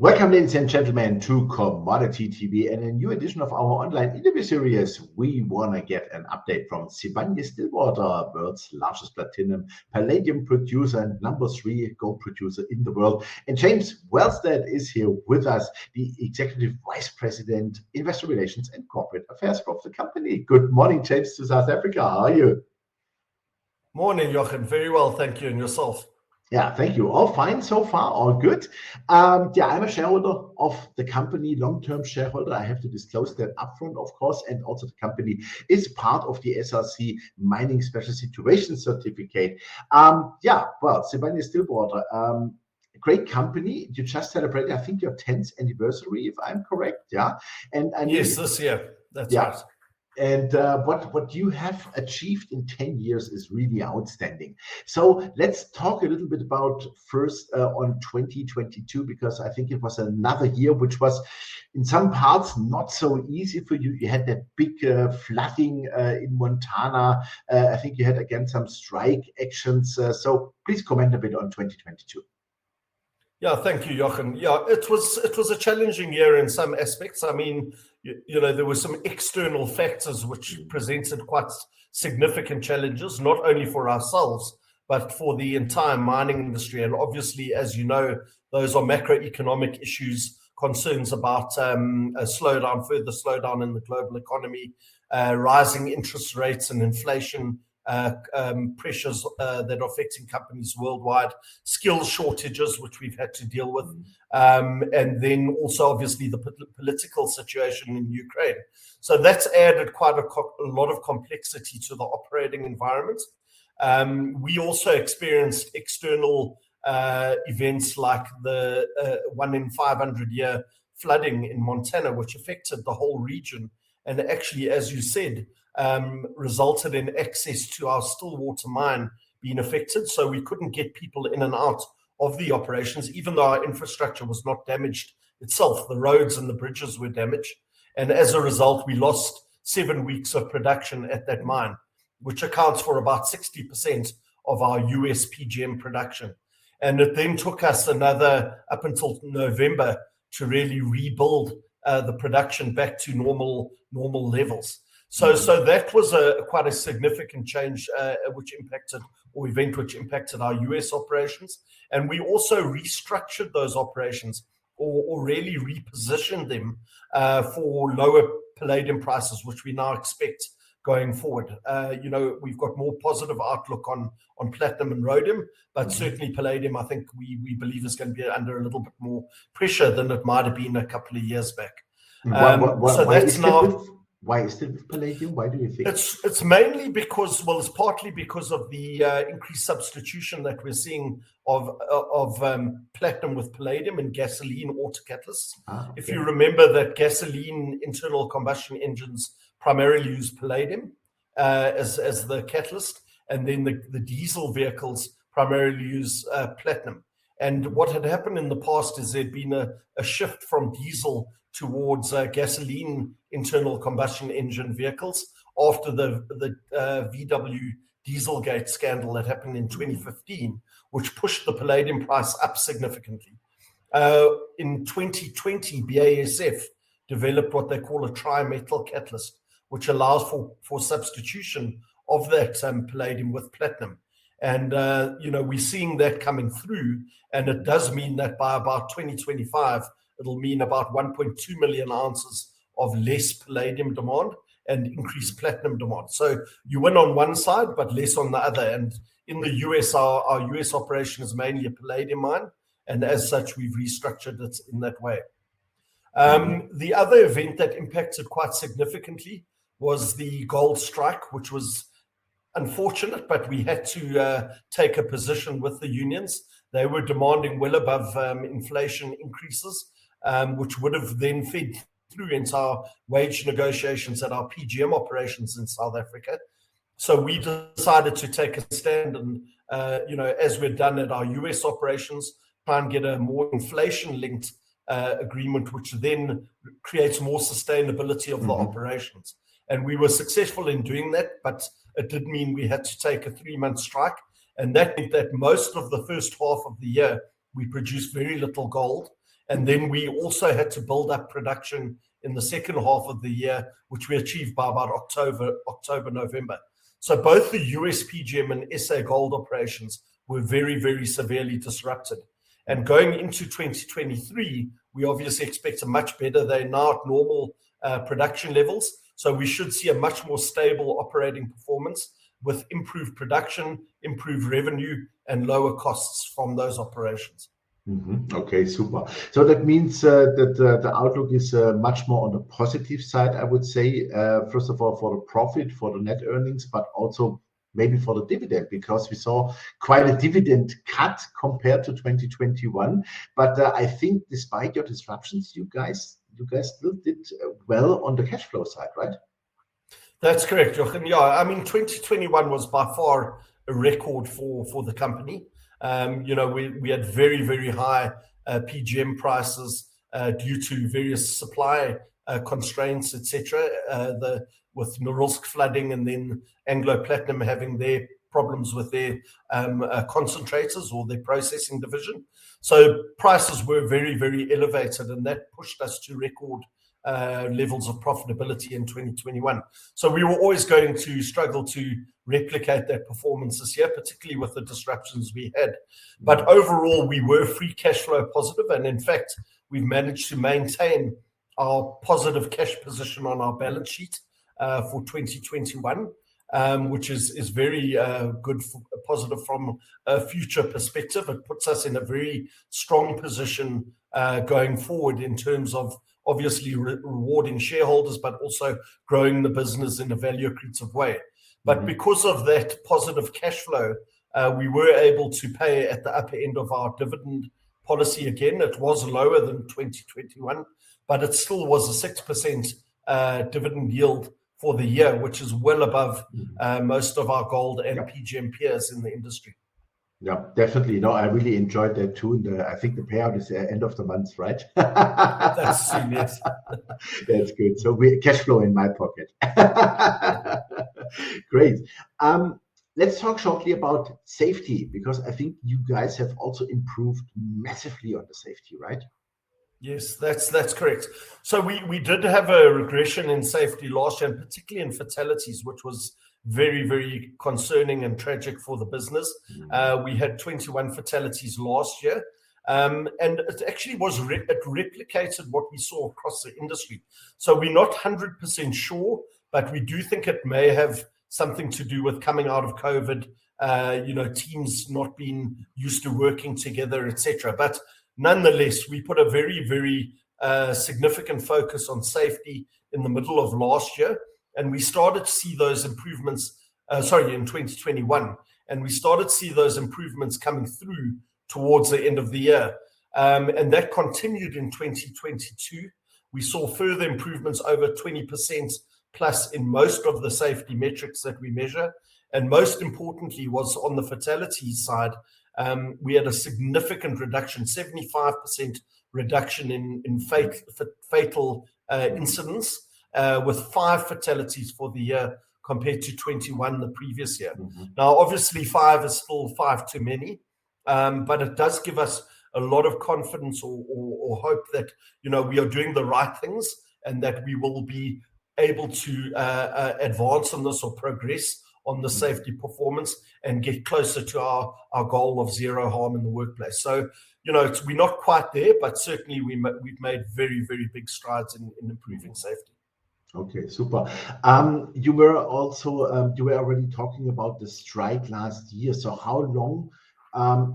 Welcome, ladies and gentlemen, to Commodity TV and a new edition of our online interview series. We want to get an update from Sibanye-Stillwater, world's largest platinum palladium producer and number 3 gold producer in the world. And James Wellsted is here with us, the Executive Vice President, Investor Relations and Corporate Affairs of the company. Good morning, James, to South Africa. How are you? Morning, Jochen. Very well, thank you. And yourself? Yeah, thank you. All fine so far, all good. I'm a shareholder of the company, long-term shareholder. I have to disclose that upfront, of course, and also the company is part of the SRC Mining Special Situation Certificate. Sibanye-Stillwater, great company. You just celebrated, I think, your 10th anniversary, if I'm correct. Yeah, yes, this year. That's right. And what you have achieved in 10 years is really outstanding. So let's talk a little bit about first on 2022, because I think it was another year which was in some parts not so easy for you. You had that big flooding in Montana. I think you had again some strike actions. So please comment a bit on 2022. Yeah, thank you, Jochen. Yeah, it was a challenging year in some aspects. I mean, you know, there were some external factors which presented quite significant challenges, not only for ourselves, but for the entire mining industry. And obviously, as you know, those are macroeconomic issues, concerns about a further slowdown in the global economy, rising interest rates and inflation, pressures that are affecting companies worldwide, skills shortages, which we've had to deal with, and then also obviously the political situation in Ukraine. So that's added quite a lot of complexity to the operating environment. We also experienced external events like the 1 in 500 year flooding in Montana, which affected the whole region. And actually, as you said, resulted in access to our Stillwater mine being affected. So we couldn't get people in and out of the operations, even though our infrastructure was not damaged itself. The roads and the bridges were damaged. And as a result, we lost 7 weeks of production at that mine, which accounts for about 60% of our US PGM production. And it then took us another up until November to really rebuild the production back to normal levels. So that was quite a significant change, which impacted our US operations. And we also restructured those operations or really repositioned them for lower palladium prices, which we now expect going forward. You know, we've got more positive outlook on platinum and rhodium, but certainly palladium, I think we believe is going to be under a little bit more pressure than it might have been a couple of years back. Why is it with palladium? Why do you think? It's mainly because, well, it's partly because of the increased substitution that we're seeing of platinum with palladium in gasoline auto catalysts. If you remember that gasoline internal combustion engines primarily use palladium as the catalyst, and then the diesel vehicles primarily use platinum. And what had happened in the past is there'd been a shift from diesel towards gasoline internal combustion engine vehicles after the VW Dieselgate scandal that happened in 2015, which pushed the palladium price up significantly. In 2020, BASF developed what they call a tri-metal catalyst, which allows for substitution of that palladium with platinum. And, you know, we're seeing that coming through, and it does mean that by about 2025, it'll mean about 1.2 million ounces of less palladium demand and increased platinum demand. So you win on one side, but less on the other. And in the US, our US operation is mainly a palladium mine, and as such, we've restructured it in that way. The other event that impacted quite significantly was the gold strike, which was unfortunate, but we had to take a position with the unions. They were demanding well above inflation increases, which would have then fed through into our wage negotiations at our PGM operations in South Africa. So we decided to take a stand and, you know, as we've done at our US operations, try and get a more inflation-linked agreement, which then creates more sustainability of the operations. And we were successful in doing that, but it did mean we had to take a 3-month strike. And that meant that most of the first half of the year, we produced very little gold. And then we also had to build up production in the second half of the year, which we achieved by about October, November. So both the US PGM and SA gold operations were very, very severely disrupted. And going into 2023, we obviously expect a much better. They're now at normal production levels. So we should see a much more stable operating performance with improved production, improved revenue, and lower costs from those operations. Okay, super. So that means that the outlook is much more on the positive side, I would say, first of all, for the profit, for the net earnings, but also maybe for the dividend, because we saw quite a dividend cut compared to 2021. But I think despite your disruptions, you guys still did well on the cash flow side, right? That's correct, Jochen. Yeah, I mean, 2021 was by far a record for the company. We had very, very high PGM prices due to various supply constraints, etc. With Norilsk flooding and then Anglo Platinum having their problems with their concentrators or their processing division. So prices were very, very elevated, and that pushed us to record levels of profitability in 2021. So we were always going to struggle to replicate that performance this year, particularly with the disruptions we had. But overall, we were free cash flow positive, and in fact, we've managed to maintain our positive cash position on our balance sheet for 2021, which is very good, positive from a future perspective. It puts us in a very strong position going forward in terms of obviously rewarding shareholders, but also growing the business in a value accretive way. But because of that positive cash flow, we were able to pay at the upper end of our dividend policy again. It was lower than 2021, but it still was a 6% dividend yield for the year, which is well above most of our gold and PGM peers in the industry. Yeah, definitely. No, I really enjoyed that too. And I think the payout is end of the month, right? That's soon, yes. That's good. So we cash flow in my pocket. Great. Let's talk shortly about safety, because I think you guys have also improved massively on the safety, right? Yes, that's correct. So we did have a regression in safety last year, and particularly in fatalities, which was very, very concerning and tragic for the business. We had 21 fatalities last year, and it actually was it replicated what we saw across the industry. So we're not 100% sure, but we do think it may have something to do with coming out of COVID, teams not being used to working together, etc. But nonetheless, we put a very, very significant focus on safety in the middle of last year. And we started to see those improvements, in 2021. And we started to see those improvements coming through towards the end of the year. And that continued in 2022. We saw further improvements over 20% plus in most of the safety metrics that we measure. And most importantly was on the fatality side, we had a significant reduction, 75% reduction in fatal incidents, with 5 fatalities for the year compared to 21 the previous year. Now, obviously, 5 is still 5 too many, but it does give us a lot of confidence or hope that we are doing the right things and that we will be able to advance on this or progress on the safety performance and get closer to our goal of zero harm in the workplace. So, we're not quite there, but certainly we've made very, very big strides in improving safety. Okay, super. You were already talking about the strike last year. So how long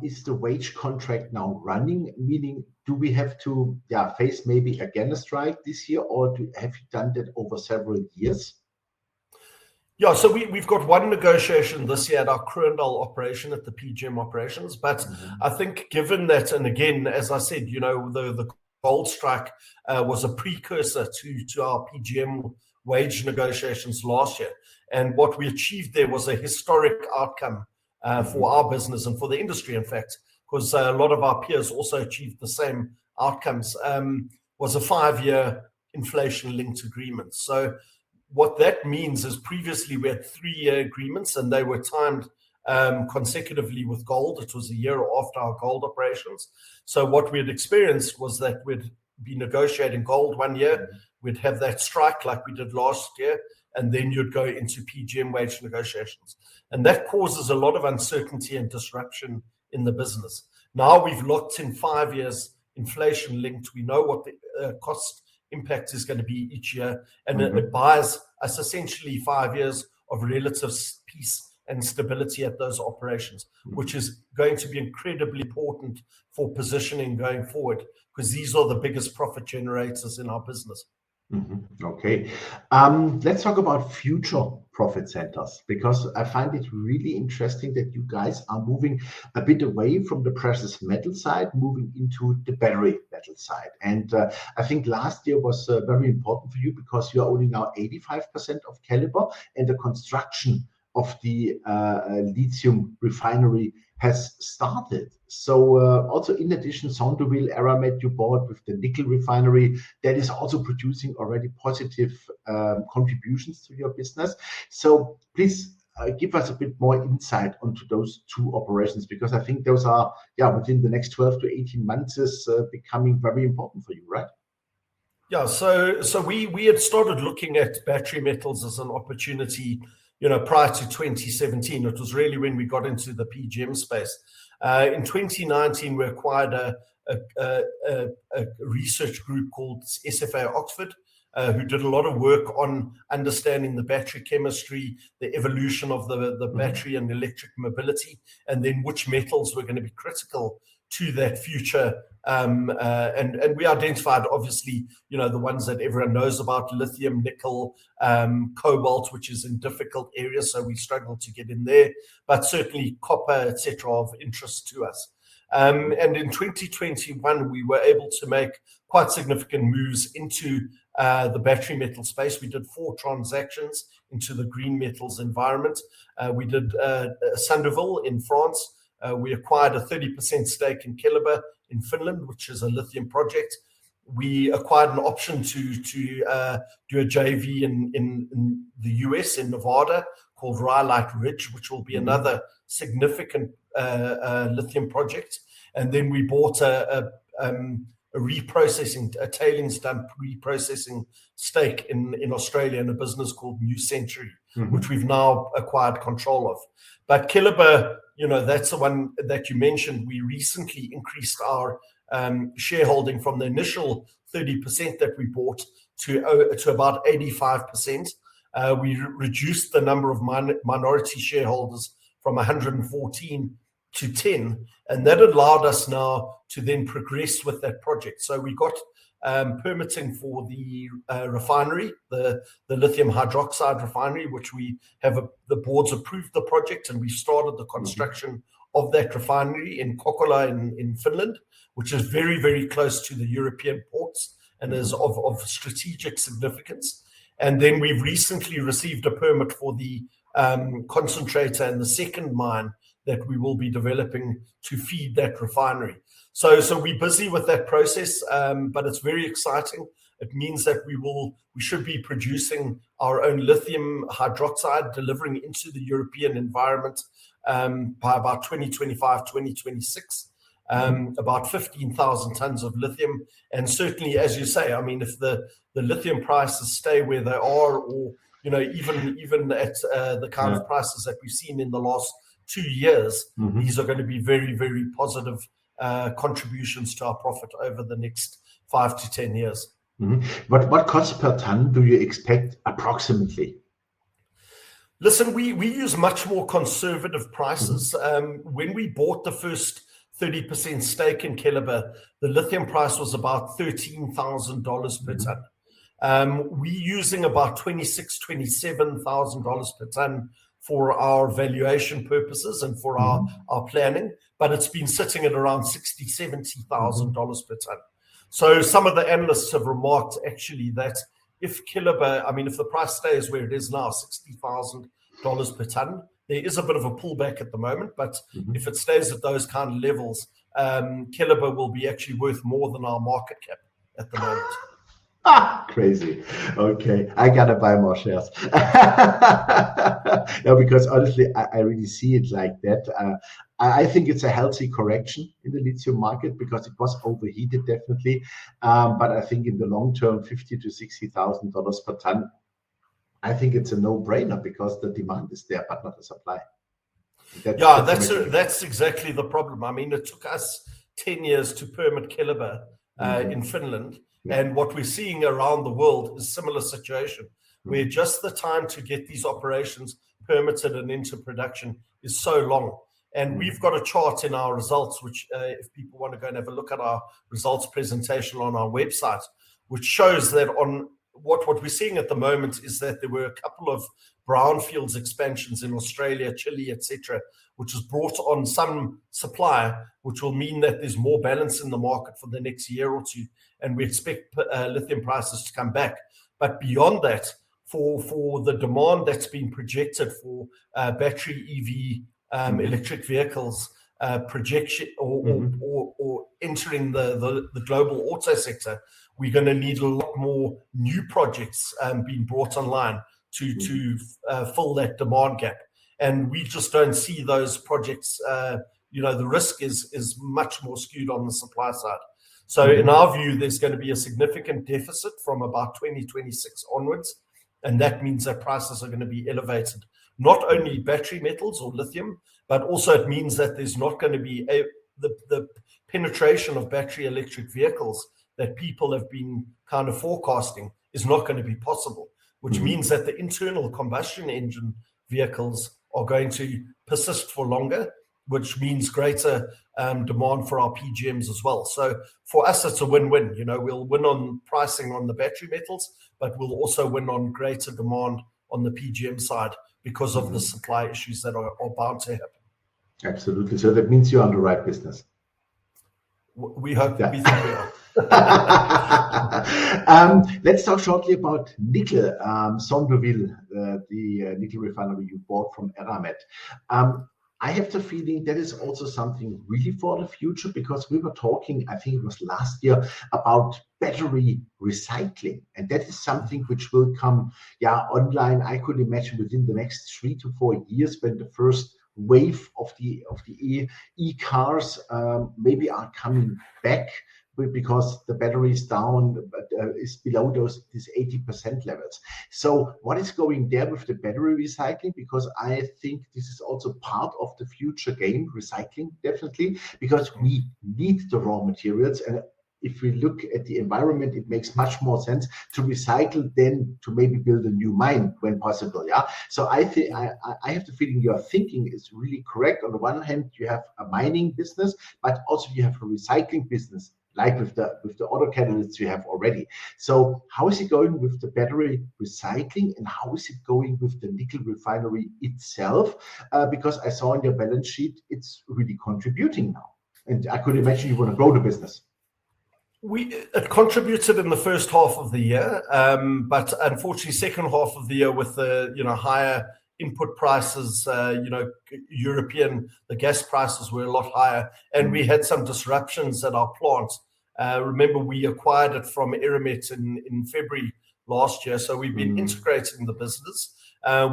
is the wage contract now running? Meaning, do we have to face maybe again a strike this year, or have you done that over several years? Yeah, so we've got one negotiation this year at our Kroondal operation, at the PGM operations. But I think given that, and again, as I said, the gold strike was a precursor to our PGM wage negotiations last year. And what we achieved there was a historic outcome for our business and for the industry, in fact, because a lot of our peers also achieved the same outcomes, was a 5-year inflation-linked agreement. So what that means is previously we had 3-year agreements and they were timed consecutively with gold. It was a year after our gold operations. So what we had experienced was that we'd be negotiating gold one year, we'd have that strike like we did last year, and then you'd go into PGM wage negotiations. And that causes a lot of uncertainty and disruption in the business. Now we've locked in 5 years inflation linked. We know what the cost impact is going to be each year, and it buys us essentially 5 years of relative peace and stability at those operations, which is going to be incredibly important for positioning going forward, because these are the biggest profit generators in our business. Okay. Let's talk about future profit centers, because I find it really interesting that you guys are moving a bit away from the precious metal side, moving into the battery metal side. And I think last year was very important for you, because you are owning now 85% of Keliber, and the construction of the lithium refinery has started. So also in addition, Sondeville, Eramet you bought with the nickel refinery, that is also producing already positive contributions to your business. So please give us a bit more insight onto those two operations, because I think those are, within the next 12 to 18 months is becoming very important for you, right? Yeah, so we had started looking at battery metals as an opportunity, prior to 2017. It was really when we got into the PGM space. In 2019, we acquired a research group called SFA Oxford, who did a lot of work on understanding the battery chemistry, the evolution of the battery and electric mobility, and then which metals were going to be critical to that future. And we identified, obviously, the ones that everyone knows about: lithium, nickel, cobalt, which is in difficult areas, so we struggled to get in there, but certainly copper, etc., of interest to us. And in 2021, we were able to make quite significant moves into the battery metal space. We did 4 transactions into the green metals environment. We did Sondeville in France. We acquired a 30% stake in Keliber in Finland, which is a lithium project. We acquired an option to do a JV in the US, in Nevada, called Rhyolite Ridge, which will be another significant lithium project. And then we bought a tailings dump reprocessing stake in Australia in a business called New Century, which we've now acquired control of. But Keliber, that's the one that you mentioned. We recently increased our shareholding from the initial 30% that we bought to about 85%. We reduced the number of minority shareholders from 114 to 10, and that allowed us now to then progress with that project. So we got permitting for the refinery, the lithium hydroxide refinery, which we have the board's approved the project, and we started the construction of that refinery in Kokkola in Finland, which is very, very close to the European ports and is of strategic significance. And then we've recently received a permit for the concentrator and the second mine that we will be developing to feed that refinery. So we're busy with that process, but it's very exciting. It means that we should be producing our own lithium hydroxide, delivering into the European environment by about 2025, 2026, about 15,000 tons of lithium. And certainly, as you say, I mean, if the lithium prices stay where they are, or even at the kind of prices that we've seen in the last 2 years, these are going to be very, very positive contributions to our profit over the next 5 to 10 years. What cost per ton do you expect approximately? Listen, we use much more conservative prices. When we bought the first 30% stake in Keliber, the lithium price was about $13,000 per ton. We're using about $26,000, $27,000 per ton for our valuation purposes and for our planning, but it's been sitting at around $60,000, $70,000 per ton. So some of the analysts have remarked actually that if Keliber, I mean, if the price stays where it is now, $60,000 per ton, there is a bit of a pullback at the moment, but if it stays at those kind of levels, Keliber will be actually worth more than our market cap at the moment. Crazy. Okay, I gotta buy more shares. No, because honestly, I really see it like that. I think it's a healthy correction in the lithium market because it was overheated, definitely. But I think in the long term, $50,000 to $60,000 per ton, I think it's a no-brainer because the demand is there, but not the supply. That's exactly the problem. I mean, it took us 10 years to permit Keliber in Finland. Yeah. And what we're seeing around the world is a similar situation, where just the time to get these operations permitted and into production is so long. And we've got a chart in our results, which if people want to go and have a look at our results presentation on our website, which shows that on what we're seeing at the moment is that there were a couple of brownfields expansions in Australia, Chile, etc., which has brought on some supply, which will mean that there's more balance in the market for the next year or two, and we expect lithium prices to come back. But beyond that, for the demand that's been projected for battery EV electric vehicles projection or entering the global auto sector, we're going to need a lot more new projects being brought online to fill that demand gap. And we just don't see those projects. The risk is much more skewed on the supply side. So in our view, there's going to be a significant deficit from about 2026 onwards. And that means that prices are going to be elevated, not only battery metals or lithium, but also it means that there's not going to be the penetration of battery electric vehicles that people have been kind of forecasting is not going to be possible, which means that the internal combustion engine vehicles are going to persist for longer, which means greater demand for our PGMs as well. So for us, it's a win-win. We'll win on pricing on the battery metals, but we'll also win on greater demand on the PGM side because of the supply issues that are bound to happen. Absolutely. So that means you're on the right business. We hope that we think we are. Let's talk shortly about nickel. Sondeville, the nickel refinery you bought from Eramet. I have the feeling that is also something really for the future, because we were talking, I think it was last year, about battery recycling. And that is something which will come online, I could imagine, within the next 3 to 4 years, when the first wave of the e-cars maybe are coming back, because the battery is down, is below these 80% levels. So what is going there with the battery recycling? Because I think this is also part of the future game, recycling, definitely, because we need the raw materials. And if we look at the environment, it makes much more sense to recycle than to maybe build a new mine when possible. So I think I have the feeling your thinking is really correct. On the one hand, you have a mining business, but also you have a recycling business, like with the other catalysts you have already. So how is it going with the battery recycling, and how is it going with the nickel refinery itself? Because I saw in your balance sheet, it's really contributing now. And I could imagine you want to grow the business. It contributed in the first half of the year, but unfortunately, second half of the year with the higher input prices, the gas prices were a lot higher, and we had some disruptions at our plant. Remember, we acquired it from Eramet in February last year, so we've been integrating the business.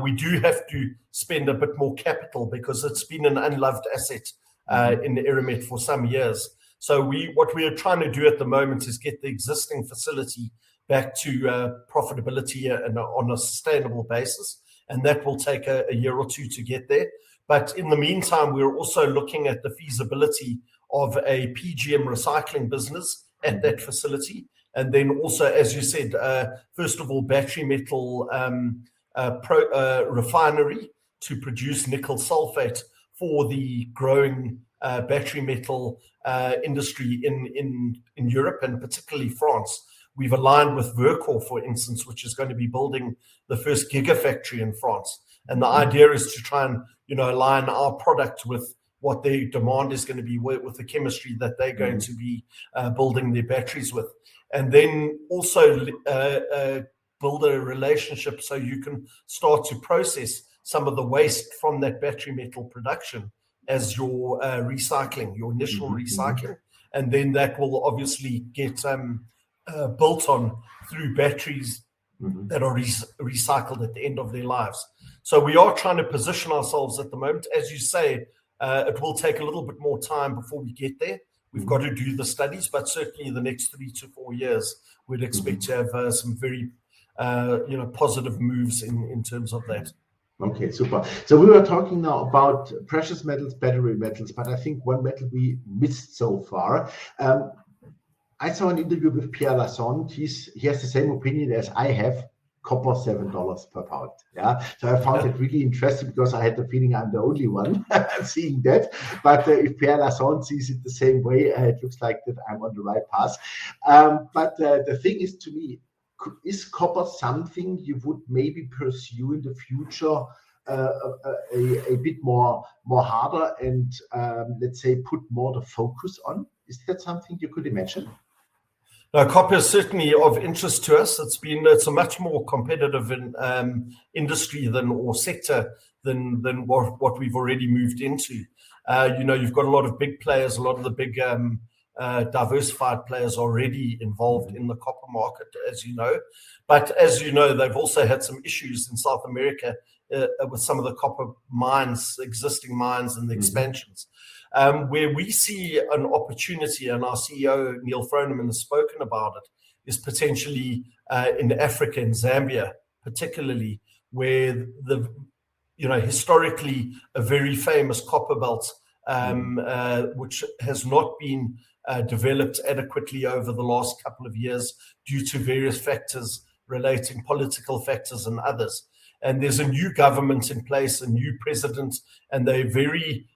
We do have to spend a bit more capital because it's been an unloved asset in Eramet for some years. So what we are trying to do at the moment is get the existing facility back to profitability and on a sustainable basis, and that will take a year or two to get there. But in the meantime, we're also looking at the feasibility of a PGM recycling business at that facility, and then also, as you said, first of all, battery metal refinery to produce nickel sulfate for the growing battery metal industry in Europe, and particularly France. We've aligned with Verkor, for instance, which is going to be building the first gigafactory in France. And the idea is to try and align our product with what their demand is going to be, with the chemistry that they're going to be building their batteries with. And then also build a relationship so you can start to process some of the waste from that battery metal production as your recycling, your initial recycling. And then that will obviously get built on through batteries that are recycled at the end of their lives. So we are trying to position ourselves at the moment. As you say, it will take a little bit more time before we get there. We've got to do the studies, but certainly the next 3 to 4 years, we'd expect to have some very positive moves in terms of that. Okay, super. So we were talking now about precious metals, battery metals, but I think one metal we missed so far. I saw an interview with Pierre Lassonde. He has the same opinion as I have. Copper $7 per pound. Yeah, so I found it really interesting because I had the feeling I'm the only one seeing that. But if Pierre Lassonde sees it the same way, it looks like that I'm on the right path. But the thing is, to me, is copper something you would maybe pursue in the future a bit more harder and let's say put more the focus on? Is that something you could imagine? No, copper is certainly of interest to us. It's a much more competitive industry or sector than what we've already moved into. You've got a lot of big players, a lot of the big diversified players already involved in the copper market, as you know. But as you know, they've also had some issues in South America with some of the copper mines, existing mines, and the expansions. Where we see an opportunity, and our CEO, Neil Froneman, has spoken about it, is potentially in Africa and Zambia, particularly, where historically a very famous copper belt, which has not been developed adequately over the last couple of years due to various factors relating political factors and others. And there's a new government in place, a new president, and they're very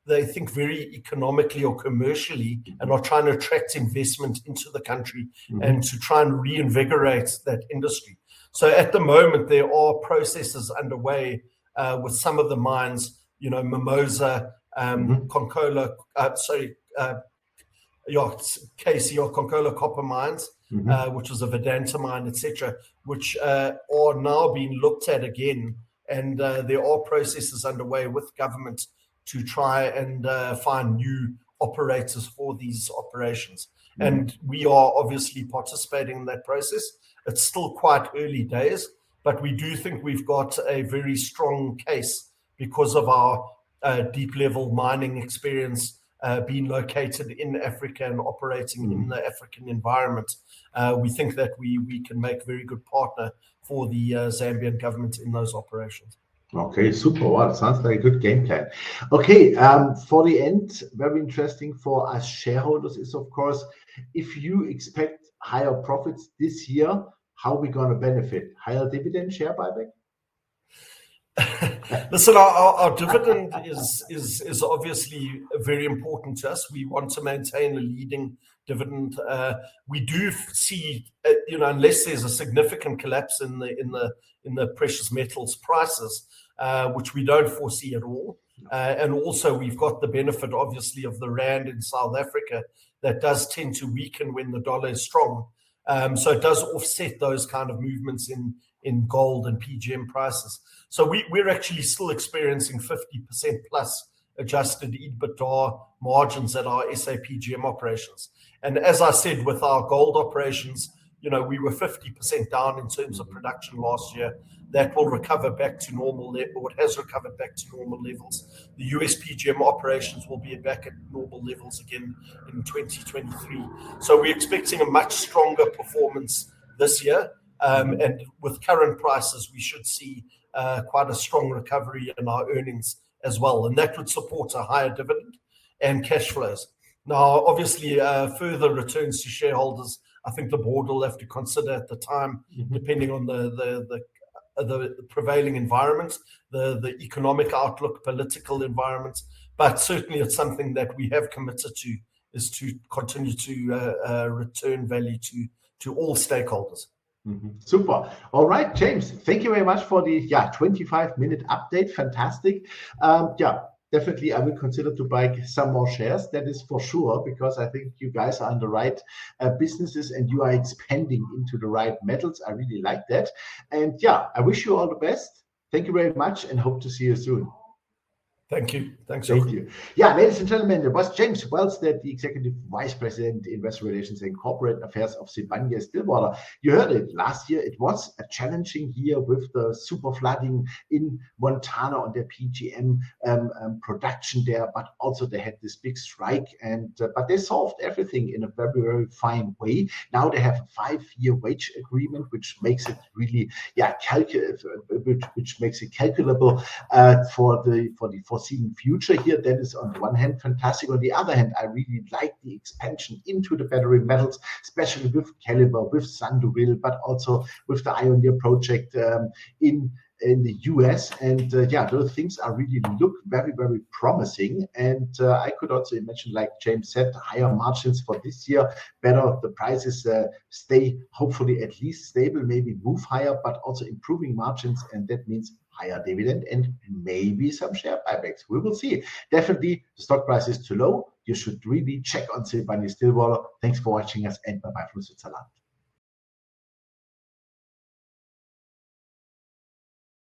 they think very economically or commercially and are trying to attract investment into the country and to try and reinvigorate that industry. So at the moment, there are processes underway with some of the mines, Mimosa, Konkola, Casey or Konkola copper mines, which was a Vedanta mine, etc., which are now being looked at again. And there are processes underway with government to try and find new operators for these operations. And we are obviously participating in that process. It's still quite early days, but we do think we've got a very strong case because of our deep level mining experience, being located in Africa and operating in the African environment. We think that we can make a very good partner for the Zambian government in those operations. Okay, super. Wow, sounds like a good game plan. Okay, for the end, very interesting for us shareholders is, of course, if you expect higher profits this year, how are we going to benefit? Higher dividend, share buyback? Listen, our dividend is obviously very important to us. We want to maintain a leading dividend. We do see, unless there's a significant collapse in the precious metals prices, which we don't foresee at all. And also we've got the benefit, obviously, of the rand in South Africa that does tend to weaken when the dollar is strong. So it does offset those kind of movements in gold and PGM prices. So we're actually still experiencing 50% plus adjusted EBITDA margins at our SA PGM operations. And as I said, with our gold operations, we were 50% down in terms of production last year. That will recover back to normal, or it has recovered back to normal levels. The US PGM operations will be back at normal levels again in 2023. So we're expecting a much stronger performance this year. And with current prices, we should see quite a strong recovery in our earnings as well. And that would support a higher dividend and cash flows. Now, obviously, further returns to shareholders, I think the board will have to consider at the time, depending on the prevailing environment, the economic outlook, political environment. But certainly it's something that we have committed to, is to continue to return value to all stakeholders. Super. All right, James, thank you very much for the 25-minute update. Fantastic. Definitely I will consider to buy some more shares. That is for sure, because I think you guys are in the right businesses and you are expanding into the right metals. I really like that. And I wish you all the best. Thank you very much and hope to see you soon. Thank you. Thanks, Thank Jochen. you. Yeah, ladies and gentlemen, there was James Wellsted, the Executive Vice President, Investor Relations and Corporate Affairs of Sibanye-Stillwater. You heard it last year. It was a challenging year with the super flooding in Montana on their PGM production there, but also they had this big strike, and but they solved everything in a very, very fine way. Now they have a 5-year wage agreement, which makes it really, which makes it calculable for the foreseeing future here. That is on the one hand fantastic. On the other hand, I really like the expansion into the battery metals, especially with Keliber, with Sandouville, but also with the Ioneer project in the US. And yeah, those things are really look very, very promising. And I could also imagine, like James said, higher margins for this year, better the prices stay hopefully at least stable, maybe move higher, but also improving margins. And that means higher dividend and maybe some share buybacks. We will see. Definitely the stock price is too low. You should really check on Sibanye-Stillwater. Thanks for watching us, and bye-bye from Switzerland.